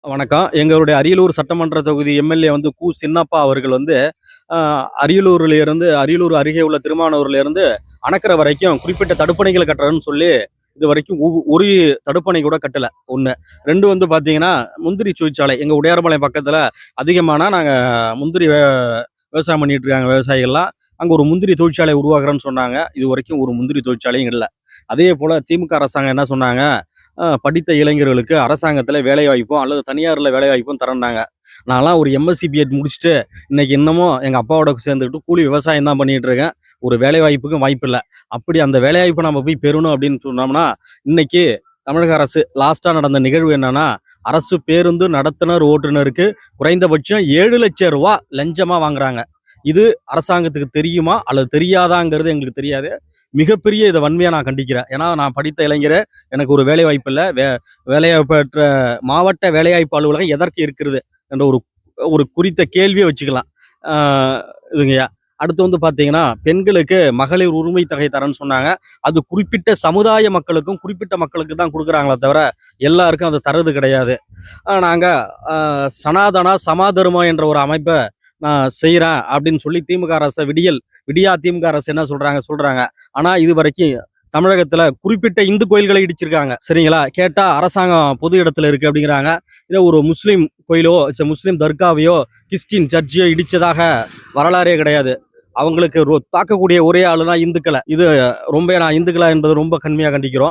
வணக்கம். எங்களுடைய அரியலூர் சட்டமன்ற தொகுதி எம்எல்ஏ வந்து சின்னப்பா அவர்கள் வந்து, அரியலூர் அருகே உள்ள திருமானூர்லேருந்து அணக்கரை வரைக்கும் குறிப்பிட்ட தடுப்பணைகள கட்டுறேன்னு சொல்லி, இதுவரைக்கும் ஒரு தடுப்பணை கூட கட்டல. 1. 2 வந்து பார்த்தீங்கன்னா, முந்திரி தொழிற்சாலை. எங்க உடையார்பாளையம் பக்கத்துல அதிகமான நாங்க முந்திரி விவசாயம் பண்ணிட்டு இருக்காங்க விவசாயிகள்லாம். அங்க ஒரு முந்திரி தொழிற்சாலை உருவாக்குறேன்னு சொன்னாங்க. இதுவரைக்கும் ஒரு முந்திரி தொழிற்சாலையும் இல்ல. அதேபோல திமுக அரசாங்கம் என்ன சொன்னாங்க, படித்த இளைஞர்களுக்கு அரசாங்கத்துல வேலைவாய்ப்பும் அல்லது தனியார்ல வேலைவாய்ப்பும் தரேன்னாங்க. நான்லாம் ஒரு எம்எஸ்சி பிஎட் முடிச்சுட்டு இன்னைக்கு இன்னமும் எங்க அப்பாவோட சேர்ந்துக்கிட்டு கூலி விவசாயம் தான் பண்ணிட்டு இருக்கேன். ஒரு வேலைவாய்ப்புக்கும் வாய்ப்பு இல்ல. அப்படி அந்த வேலைவாய்ப்பை நம்ம போய் பெறணும் அப்படின்னு சொன்னோம்னா, இன்னைக்கு தமிழக அரசு லாஸ்டா நடந்த நிகழ்வு என்னன்னா, அரசு பேருந்து நடத்துனர் ஓட்டுநருக்கு குறைந்தபட்சம் 7,00,000 ரூபாய் லஞ்சமா வாங்குறாங்க. இது அரசாங்கத்துக்கு தெரியுமா அல்லது தெரியாதாங்கிறது எங்களுக்கு தெரியாது. மிகப்பெரிய இதை வன்மையா நான் கண்டிக்கிறேன். ஏன்னா நான் படித்த இளைஞர், எனக்கு ஒரு வேலை வாய்ப்பு இல்லை. வேலைவாய்ப்பற்ற மாவட்ட வேலைவாய்ப்பு அலுவலகம் எதற்கு இருக்கிறது என்ற ஒரு ஒரு குறித்த கேள்வியை வச்சுக்கலாம். இதுங்கய்யா. அடுத்து வந்து பார்த்தீங்கன்னா, பெண்களுக்கு மகளிர் உரிமை தொகை தரேன்னு சொன்னாங்க. அது குறிப்பிட்ட சமுதாய மக்களுக்கும் குறிப்பிட்ட மக்களுக்கு தான் கொடுக்குறாங்களே தவிர எல்லாருக்கும் அது தரது கிடையாது. நாங்க சனாதனா சமாதர்மம் என்ற ஒரு அமைப்பை நான் செய்கிறேன் அப்படின்னு சொல்லி திமுக அரசு விடியா திமுக அரசு என்ன சொல்றாங்க. ஆனா இது வரைக்கும் தமிழகத்துல குறிப்பிட்ட இந்து கோயில்களை இடிச்சிருக்காங்க. சரிங்களா? கேட்டா அரசாங்கம் பொது இடத்துல இருக்கு அப்படிங்கிறாங்க. இல்லை ஒரு முஸ்லீம் கோயிலோ முஸ்லீம் தர்காவையோ கிறிஸ்டின் சர்ச்சையோ இடிச்சதாக வரலாறே கிடையாது. அவங்களுக்கு தாக்கக்கூடிய ஒரே ஆளுனா இந்துக்களை. இது ரொம்ப நான் இந்துக்களா என்பது ரொம்ப கண்மையா கண்டிக்கிறோம்.